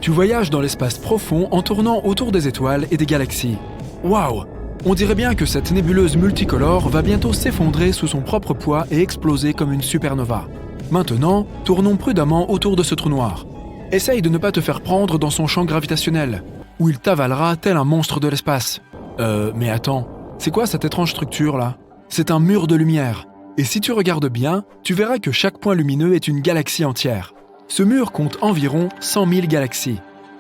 Tu voyages dans l'espace profond en tournant autour des étoiles et des galaxies. Waouh! On dirait bien que cette nébuleuse multicolore va bientôt s'effondrer sous son propre poids et exploser comme une supernova. Maintenant, tournons prudemment autour de ce trou noir. Essaye de ne pas te faire prendre dans son champ gravitationnel, où il t'avalera tel un monstre de l'espace. Mais attends, c'est quoi cette étrange structure là? C'est un mur de lumière. Et si tu regardes bien, tu verras que chaque point lumineux est une galaxie entière. Ce mur compte environ 100 000 galaxies.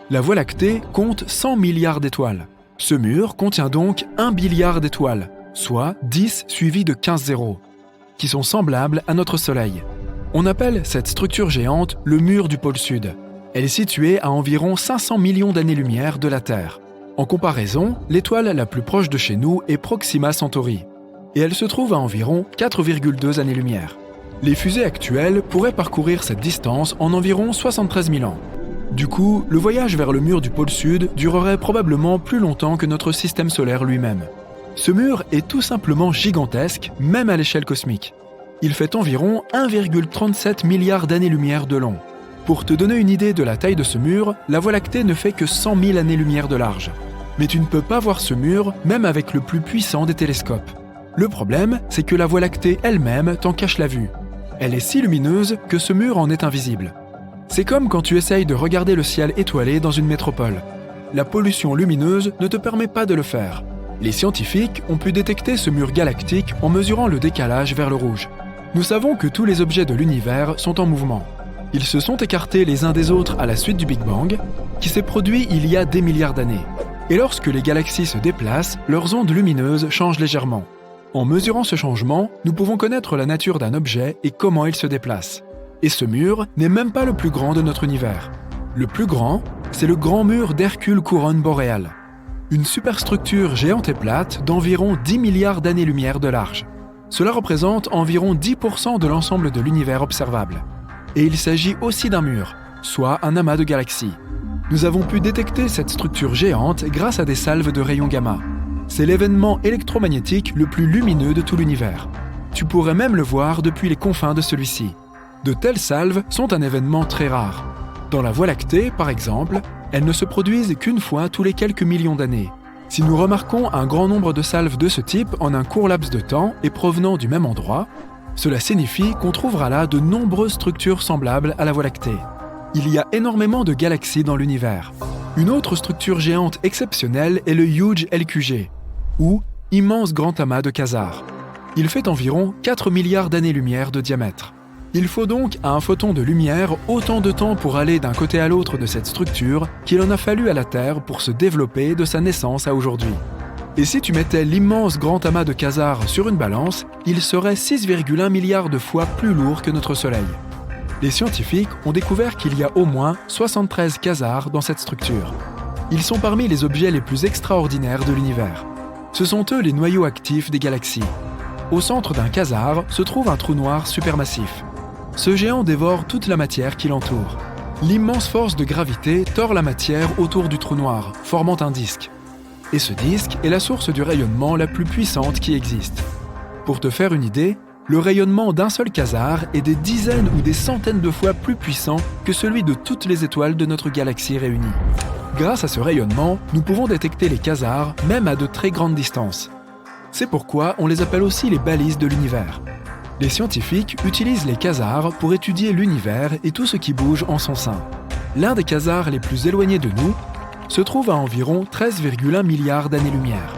La Voie lactée compte 100 milliards d'étoiles. Ce mur contient donc 1 billiard d'étoiles, soit 10 suivi de 15 zéros, qui sont semblables à notre Soleil. On appelle cette structure géante le mur du pôle Sud. Elle est située à environ 500 millions d'années-lumière de la Terre. En comparaison, l'étoile la plus proche de chez nous est Proxima Centauri, et elle se trouve à environ 4,2 années-lumière. Les fusées actuelles pourraient parcourir cette distance en environ 73 000 ans. Du coup, le voyage vers le mur du pôle Sud durerait probablement plus longtemps que notre système solaire lui-même. Ce mur est tout simplement gigantesque, même à l'échelle cosmique. Il fait environ 1,37 milliard d'années-lumière de long. Pour te donner une idée de la taille de ce mur, la Voie lactée ne fait que 100 000 années-lumière de large. Mais tu ne peux pas voir ce mur, même avec le plus puissant des télescopes. Le problème, c'est que la Voie lactée elle-même t'en cache la vue. Elle est si lumineuse que ce mur en est invisible. C'est comme quand tu essayes de regarder le ciel étoilé dans une métropole. La pollution lumineuse ne te permet pas de le faire. Les scientifiques ont pu détecter ce mur galactique en mesurant le décalage vers le rouge. Nous savons que tous les objets de l'univers sont en mouvement. Ils se sont écartés les uns des autres à la suite du Big Bang, qui s'est produit il y a des milliards d'années. Et lorsque les galaxies se déplacent, leurs ondes lumineuses changent légèrement. En mesurant ce changement, nous pouvons connaître la nature d'un objet et comment il se déplace. Et ce mur n'est même pas le plus grand de notre univers. Le plus grand, c'est le grand mur d'Hercule Couronne boréale. Une superstructure géante et plate d'environ 10 milliards d'années-lumière de large. Cela représente environ 10% de l'ensemble de l'univers observable. Et il s'agit aussi d'un mur, soit un amas de galaxies. Nous avons pu détecter cette structure géante grâce à des salves de rayons gamma. C'est l'événement électromagnétique le plus lumineux de tout l'univers. Tu pourrais même le voir depuis les confins de celui-ci. De telles salves sont un événement très rare. Dans la Voie lactée, par exemple, elles ne se produisent qu'une fois tous les quelques millions d'années. Si nous remarquons un grand nombre de salves de ce type en un court laps de temps et provenant du même endroit, cela signifie qu'on trouvera là de nombreuses structures semblables à la Voie lactée. Il y a énormément de galaxies dans l'univers. Une autre structure géante exceptionnelle est le Huge LQG, ou immense grand amas de quasars. Il fait environ 4 milliards d'années-lumière de diamètre. Il faut donc à un photon de lumière autant de temps pour aller d'un côté à l'autre de cette structure qu'il en a fallu à la Terre pour se développer de sa naissance à aujourd'hui. Et si tu mettais l'immense grand amas de quasars sur une balance, il serait 6,1 milliards de fois plus lourd que notre Soleil. Les scientifiques ont découvert qu'il y a au moins 73 quasars dans cette structure. Ils sont parmi les objets les plus extraordinaires de l'univers. Ce sont eux les noyaux actifs des galaxies. Au centre d'un quasar se trouve un trou noir supermassif. Ce géant dévore toute la matière qui l'entoure. L'immense force de gravité tord la matière autour du trou noir, formant un disque. Et ce disque est la source du rayonnement la plus puissante qui existe. Pour te faire une idée, le rayonnement d'un seul quasar est des dizaines ou des centaines de fois plus puissant que celui de toutes les étoiles de notre galaxie réunies. Grâce à ce rayonnement, nous pouvons détecter les quasars même à de très grandes distances. C'est pourquoi on les appelle aussi les balises de l'univers. Les scientifiques utilisent les quasars pour étudier l'univers et tout ce qui bouge en son sein. L'un des quasars les plus éloignés de nous se trouve à environ 13,1 milliards d'années-lumière.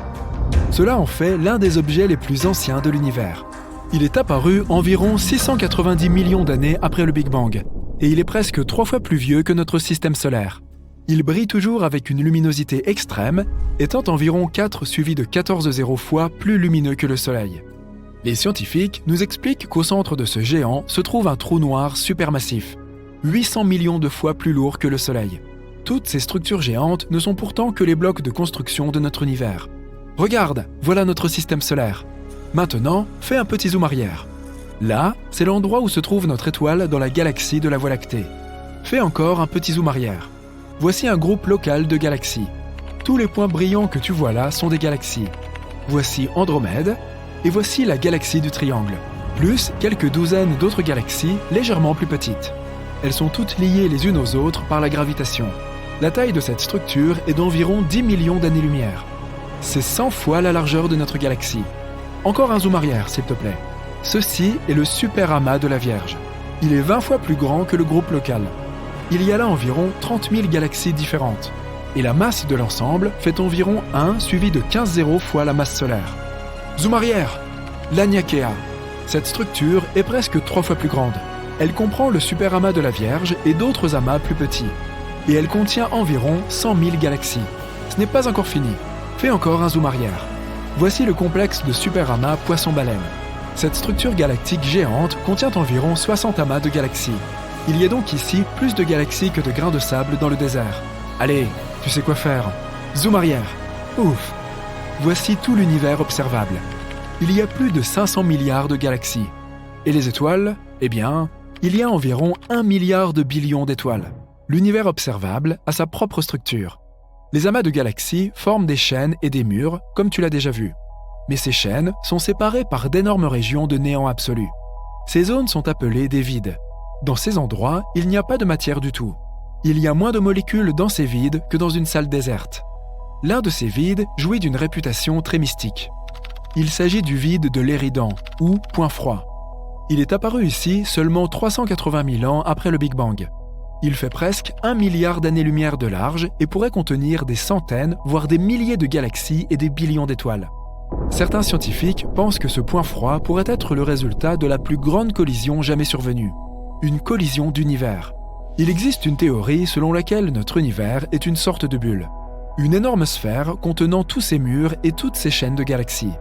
Cela en fait l'un des objets les plus anciens de l'univers. Il est apparu environ 690 millions d'années après le Big Bang, et il est presque 3 fois plus vieux que notre système solaire. Il brille toujours avec une luminosité extrême, étant environ 4 suivi de 14 zéros fois plus lumineux que le Soleil. Les scientifiques nous expliquent qu'au centre de ce géant se trouve un trou noir supermassif, 800 millions de fois plus lourd que le Soleil. Toutes ces structures géantes ne sont pourtant que les blocs de construction de notre univers. Regarde, voilà notre système solaire. Maintenant, fais un petit zoom arrière. Là, c'est l'endroit où se trouve notre étoile dans la galaxie de la Voie lactée. Fais encore un petit zoom arrière. Voici un groupe local de galaxies. Tous les points brillants que tu vois là sont des galaxies. Voici Andromède, et voici la galaxie du Triangle, plus quelques douzaines d'autres galaxies légèrement plus petites. Elles sont toutes liées les unes aux autres par la gravitation. La taille de cette structure est d'environ 10 millions d'années-lumière. C'est 100 fois la largeur de notre galaxie. Encore un zoom arrière, s'il te plaît. Ceci est le super amas de la Vierge. Il est 20 fois plus grand que le groupe local. Il y a là environ 30 000 galaxies différentes. Et la masse de l'ensemble fait environ 1 suivi de 15 zéros fois la masse solaire. Zoom arrière, l'Aniakea. Cette structure est presque 3 fois plus grande. Elle comprend le super amas de la Vierge et d'autres amas plus petits. Et elle contient environ 100 000 galaxies. Ce n'est pas encore fini. Fais encore un zoom arrière. Voici le complexe de super amas Poisson-Baleine. Cette structure galactique géante contient environ 60 amas de galaxies. Il y a donc ici plus de galaxies que de grains de sable dans le désert. Allez, tu sais quoi faire. Zoom arrière. Ouf. Voici tout l'univers observable. Il y a plus de 500 milliards de galaxies. Et les étoiles? Eh bien, il y a environ 1 milliard de billions d'étoiles. L'univers observable a sa propre structure. Les amas de galaxies forment des chaînes et des murs, comme tu l'as déjà vu. Mais ces chaînes sont séparées par d'énormes régions de néant absolu. Ces zones sont appelées des vides. Dans ces endroits, il n'y a pas de matière du tout. Il y a moins de molécules dans ces vides que dans une salle déserte. L'un de ces vides jouit d'une réputation très mystique. Il s'agit du vide de l'Éridan, ou point froid. Il est apparu ici seulement 380 000 ans après le Big Bang. Il fait presque 1 milliard d'années-lumière de large et pourrait contenir des centaines, voire des milliers de galaxies et des billions d'étoiles. Certains scientifiques pensent que ce point froid pourrait être le résultat de la plus grande collision jamais survenue. Une collision d'univers. Il existe une théorie selon laquelle notre univers est une sorte de bulle. Une énorme sphère contenant tous ces murs et toutes ces chaînes de galaxies.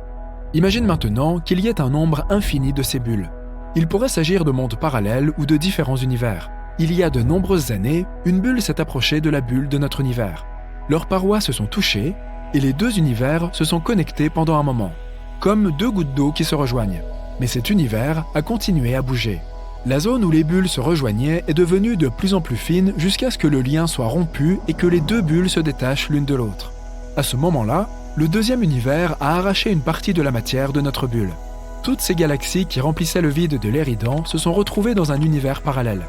Imagine maintenant qu'il y ait un nombre infini de ces bulles. Il pourrait s'agir de mondes parallèles ou de différents univers. Il y a de nombreuses années, une bulle s'est approchée de la bulle de notre univers. Leurs parois se sont touchées et les deux univers se sont connectés pendant un moment, comme deux gouttes d'eau qui se rejoignent. Mais cet univers a continué à bouger. La zone où les bulles se rejoignaient est devenue de plus en plus fine jusqu'à ce que le lien soit rompu et que les deux bulles se détachent l'une de l'autre. À ce moment-là, le deuxième univers a arraché une partie de la matière de notre bulle. Toutes ces galaxies qui remplissaient le vide de l'Éridan se sont retrouvées dans un univers parallèle.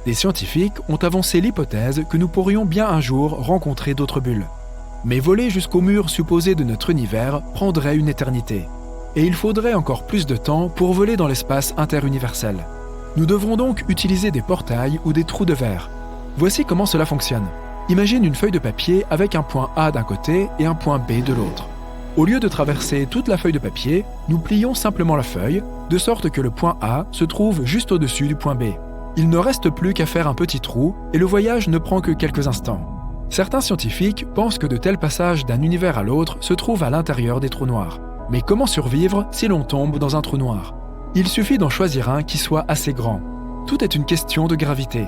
Des scientifiques ont avancé l'hypothèse que nous pourrions bien un jour rencontrer d'autres bulles. Mais voler jusqu'au mur supposé de notre univers prendrait une éternité. Et il faudrait encore plus de temps pour voler dans l'espace interuniversel. Nous devrons donc utiliser des portails ou des trous de verre. Voici comment cela fonctionne. Imagine une feuille de papier avec un point A d'un côté et un point B de l'autre. Au lieu de traverser toute la feuille de papier, nous plions simplement la feuille, de sorte que le point A se trouve juste au-dessus du point B. Il ne reste plus qu'à faire un petit trou et le voyage ne prend que quelques instants. Certains scientifiques pensent que de tels passages d'un univers à l'autre se trouvent à l'intérieur des trous noirs. Mais comment survivre si l'on tombe dans un trou noir? Il suffit d'en choisir un qui soit assez grand. Tout est une question de gravité.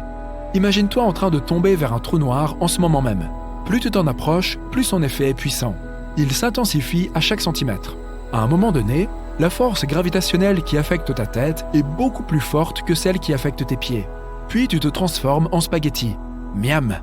Imagine-toi en train de tomber vers un trou noir en ce moment même. Plus tu t'en approches, plus son effet est puissant. Il s'intensifie à chaque centimètre. À un moment donné, la force gravitationnelle qui affecte ta tête est beaucoup plus forte que celle qui affecte tes pieds. Puis tu te transformes en spaghetti. Miam!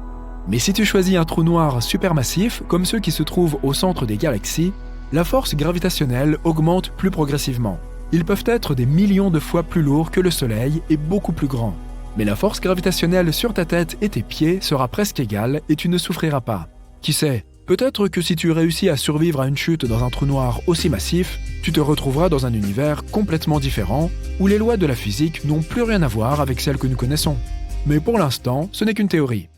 Mais si tu choisis un trou noir supermassif, comme ceux qui se trouvent au centre des galaxies, la force gravitationnelle augmente plus progressivement. Ils peuvent être des millions de fois plus lourds que le Soleil et beaucoup plus grands. Mais la force gravitationnelle sur ta tête et tes pieds sera presque égale et tu ne souffriras pas. Qui sait, peut-être que si tu réussis à survivre à une chute dans un trou noir aussi massif, tu te retrouveras dans un univers complètement différent où les lois de la physique n'ont plus rien à voir avec celles que nous connaissons. Mais pour l'instant, ce n'est qu'une théorie.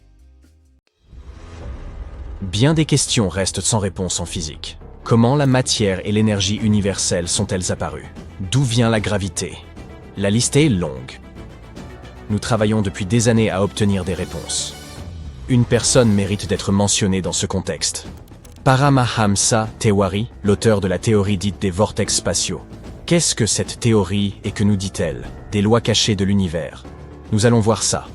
Bien des questions restent sans réponse en physique. Comment la matière et l'énergie universelle sont-elles apparues? D'où vient la gravité? La liste est longue. Nous travaillons depuis des années à obtenir des réponses. Une personne mérite d'être mentionnée dans ce contexte. Paramahamsa Tewari, l'auteur de la théorie dite des vortex spatiaux. Qu'est-ce que cette théorie et que nous dit-elle? Des lois cachées de l'univers. Nous allons voir ça.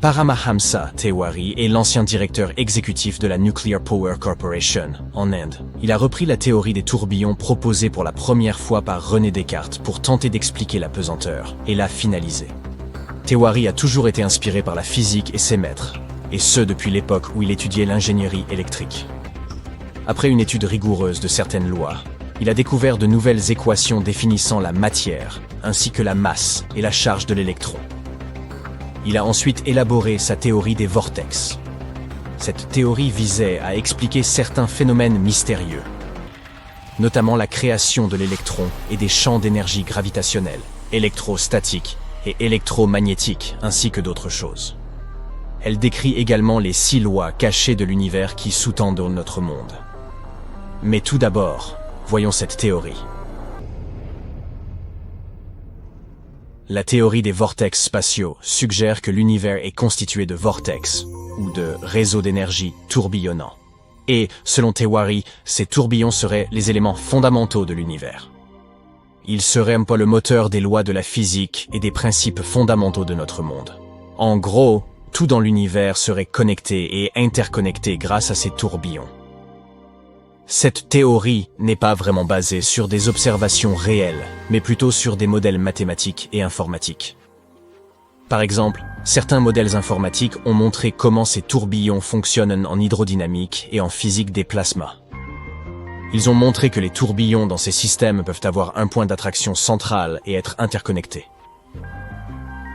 Paramahamsa Tewari est l'ancien directeur exécutif de la Nuclear Power Corporation, en Inde. Il a repris la théorie des tourbillons proposée pour la première fois par René Descartes pour tenter d'expliquer la pesanteur, et l'a finalisée. Tewari a toujours été inspiré par la physique et ses maîtres, et ce depuis l'époque où il étudiait l'ingénierie électrique. Après une étude rigoureuse de certaines lois, il a découvert de nouvelles équations définissant la matière, ainsi que la masse et la charge de l'électron. Il a ensuite élaboré sa théorie des vortex. Cette théorie visait à expliquer certains phénomènes mystérieux, notamment la création de l'électron et des champs d'énergie gravitationnelle, électrostatiques et électromagnétiques, ainsi que d'autres choses. Elle décrit également les 6 lois cachées de l'univers qui sous-tendent notre monde. Mais tout d'abord, voyons cette théorie. La théorie des vortex spatiaux suggère que l'univers est constitué de vortex, ou de réseaux d'énergie tourbillonnants. Et, selon Tewari, ces tourbillons seraient les éléments fondamentaux de l'univers. Ils seraient un peu le moteur des lois de la physique et des principes fondamentaux de notre monde. En gros, tout dans l'univers serait connecté et interconnecté grâce à ces tourbillons. Cette théorie n'est pas vraiment basée sur des observations réelles, mais plutôt sur des modèles mathématiques et informatiques. Par exemple, certains modèles informatiques ont montré comment ces tourbillons fonctionnent en hydrodynamique et en physique des plasmas. Ils ont montré que les tourbillons dans ces systèmes peuvent avoir un point d'attraction central et être interconnectés.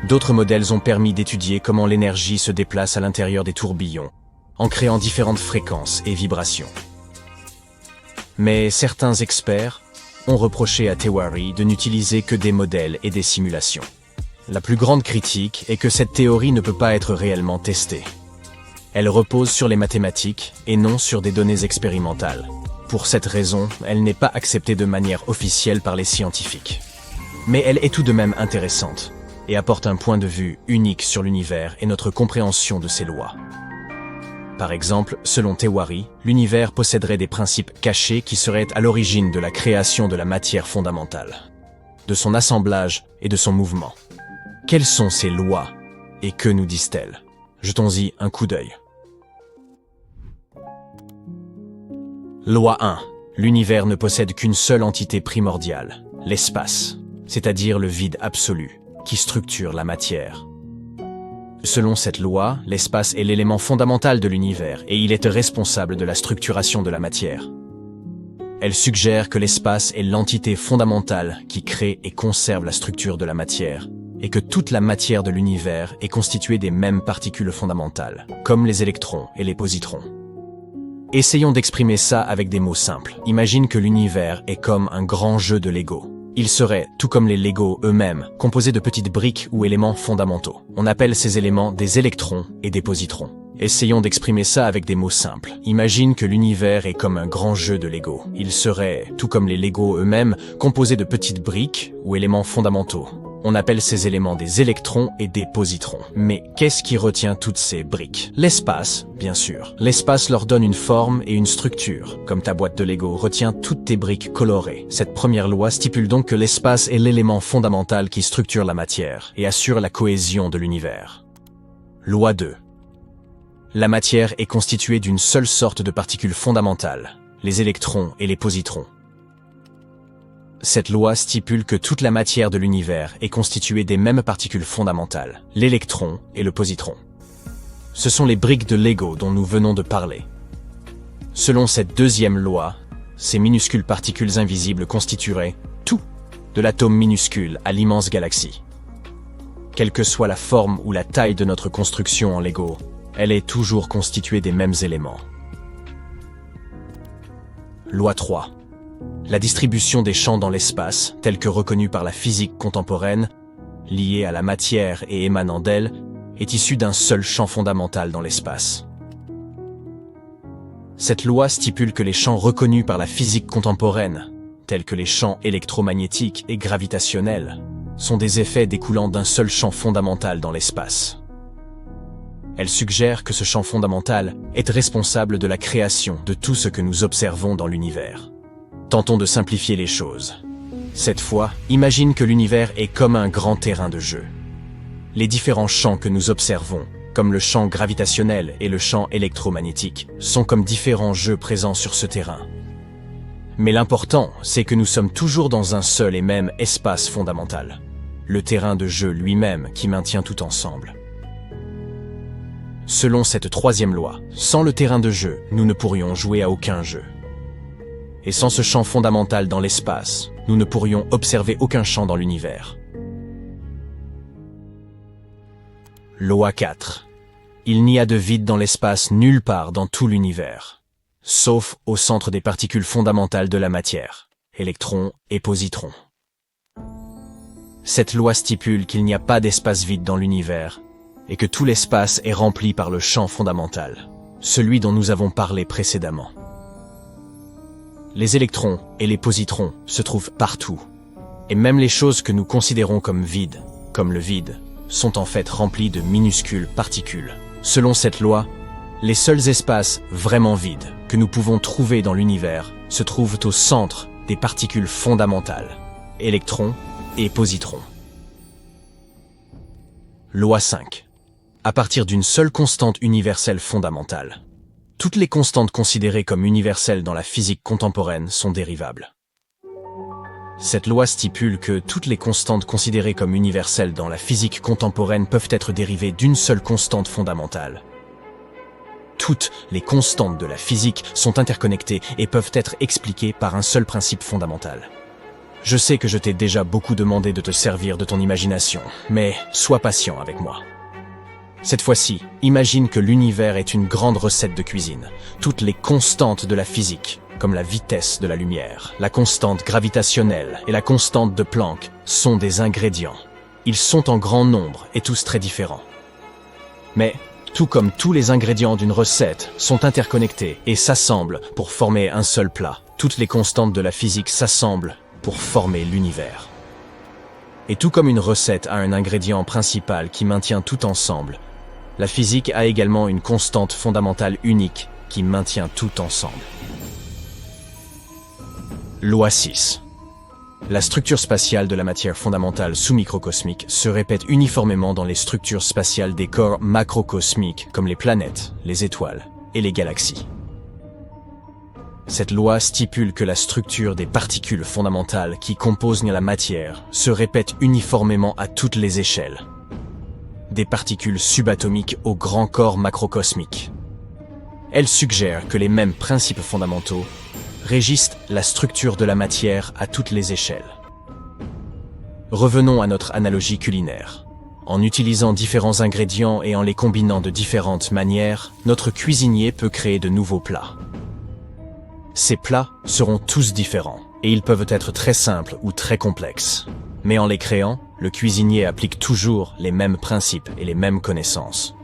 D'autres modèles ont permis d'étudier comment l'énergie se déplace à l'intérieur des tourbillons, en créant différentes fréquences et vibrations. Mais certains experts ont reproché à Tewari de n'utiliser que des modèles et des simulations. La plus grande critique est que cette théorie ne peut pas être réellement testée. Elle repose sur les mathématiques et non sur des données expérimentales. Pour cette raison, elle n'est pas acceptée de manière officielle par les scientifiques. Mais elle est tout de même intéressante et apporte un point de vue unique sur l'univers et notre compréhension de ses lois. Par exemple, selon Tewari, l'univers posséderait des principes cachés qui seraient à l'origine de la création de la matière fondamentale, de son assemblage et de son mouvement. Quelles sont ces lois et que nous disent-elles? Jetons-y un coup d'œil. Loi 1. L'univers ne possède qu'une seule entité primordiale, l'espace, c'est-à-dire le vide absolu, qui structure la matière. Selon cette loi, l'espace est l'élément fondamental de l'univers et il est responsable de la structuration de la matière. Elle suggère que l'espace est l'entité fondamentale qui crée et conserve la structure de la matière, et que toute la matière de l'univers est constituée des mêmes particules fondamentales, comme les électrons et les positrons. Essayons d'exprimer ça avec des mots simples. Imagine que l'univers est comme un grand jeu de Lego. Il serait, tout comme les Lego eux-mêmes, composé de petites briques ou éléments fondamentaux. On appelle ces éléments des électrons et des positrons. Essayons d'exprimer ça avec des mots simples. Imagine que l'univers est comme un grand jeu de Lego. Il serait, tout comme les Lego eux-mêmes, composé de petites briques ou éléments fondamentaux. On appelle ces éléments des électrons et des positrons. Mais qu'est-ce qui retient toutes ces briques? L'espace, bien sûr. L'espace leur donne une forme et une structure. Comme ta boîte de Lego retient toutes tes briques colorées. Cette première loi stipule donc que l'espace est l'élément fondamental qui structure la matière et assure la cohésion de l'univers. Loi 2. La matière est constituée d'une seule sorte de particules fondamentales, les électrons et les positrons. Cette loi stipule que toute la matière de l'univers est constituée des mêmes particules fondamentales, l'électron et le positron. Ce sont les briques de Lego dont nous venons de parler. Selon cette deuxième loi, ces minuscules particules invisibles constitueraient tout, de l'atome minuscule à l'immense galaxie. Quelle que soit la forme ou la taille de notre construction en Lego, elle est toujours constituée des mêmes éléments. Loi 3. La distribution des champs dans l'espace, telle que reconnue par la physique contemporaine, liée à la matière et émanant d'elle, est issue d'un seul champ fondamental dans l'espace. Cette loi stipule que les champs reconnus par la physique contemporaine, tels que les champs électromagnétiques et gravitationnels, sont des effets découlant d'un seul champ fondamental dans l'espace. Elle suggère que ce champ fondamental est responsable de la création de tout ce que nous observons dans l'univers. Tentons de simplifier les choses. Cette fois, imagine que l'univers est comme un grand terrain de jeu. Les différents champs que nous observons, comme le champ gravitationnel et le champ électromagnétique, sont comme différents jeux présents sur ce terrain. Mais l'important, c'est que nous sommes toujours dans un seul et même espace fondamental, le terrain de jeu lui-même qui maintient tout ensemble. Selon cette troisième loi, sans le terrain de jeu, nous ne pourrions jouer à aucun jeu. Et sans ce champ fondamental dans l'espace, nous ne pourrions observer aucun champ dans l'univers. Loi 4. Il n'y a de vide dans l'espace nulle part dans tout l'univers, sauf au centre des particules fondamentales de la matière, électrons et positrons. Cette loi stipule qu'il n'y a pas d'espace vide dans l'univers et que tout l'espace est rempli par le champ fondamental, celui dont nous avons parlé précédemment. Les électrons et les positrons se trouvent partout, et même les choses que nous considérons comme vides, comme le vide, sont en fait remplies de minuscules particules. Selon cette loi, les seuls espaces vraiment vides que nous pouvons trouver dans l'univers se trouvent au centre des particules fondamentales, électrons et positrons. Loi 5. À partir d'une seule constante universelle fondamentale, toutes les constantes considérées comme universelles dans la physique contemporaine sont dérivables. Cette loi stipule que toutes les constantes considérées comme universelles dans la physique contemporaine peuvent être dérivées d'une seule constante fondamentale. Toutes les constantes de la physique sont interconnectées et peuvent être expliquées par un seul principe fondamental. Je sais que je t'ai déjà beaucoup demandé de te servir de ton imagination, mais sois patient avec moi. Cette fois-ci, imagine que l'univers est une grande recette de cuisine. Toutes les constantes de la physique, comme la vitesse de la lumière, la constante gravitationnelle et la constante de Planck, sont des ingrédients. Ils sont en grand nombre et tous très différents. Mais, tout comme tous les ingrédients d'une recette sont interconnectés et s'assemblent pour former un seul plat, toutes les constantes de la physique s'assemblent pour former l'univers. Et tout comme une recette a un ingrédient principal qui maintient tout ensemble, la physique a également une constante fondamentale unique qui maintient tout ensemble. Loi 6. La structure spatiale de la matière fondamentale sous-microcosmique se répète uniformément dans les structures spatiales des corps macrocosmiques comme les planètes, les étoiles et les galaxies. Cette loi stipule que la structure des particules fondamentales qui composent la matière se répète uniformément à toutes les échelles, des particules subatomiques aux grands corps macrocosmiques. Elle suggère que les mêmes principes fondamentaux régissent la structure de la matière à toutes les échelles. Revenons à notre analogie culinaire. En utilisant différents ingrédients et en les combinant de différentes manières, notre cuisinier peut créer de nouveaux plats. Ces plats seront tous différents, et ils peuvent être très simples ou très complexes. Mais en les créant, le cuisinier applique toujours les mêmes principes et les mêmes connaissances.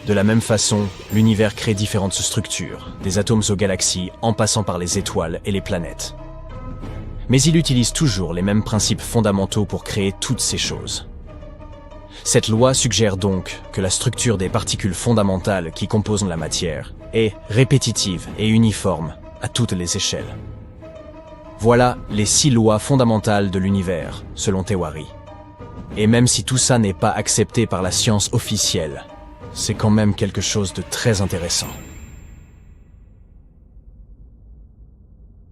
De la même façon, l'univers crée différentes structures, des atomes aux galaxies en passant par les étoiles et les planètes. Mais il utilise toujours les mêmes principes fondamentaux pour créer toutes ces choses. Cette loi suggère donc que la structure des particules fondamentales qui composent la matière est répétitive et uniforme à toutes les échelles. Voilà les 6 lois fondamentales de l'univers, selon Théorie. Et même si tout ça n'est pas accepté par la science officielle, c'est quand même quelque chose de très intéressant.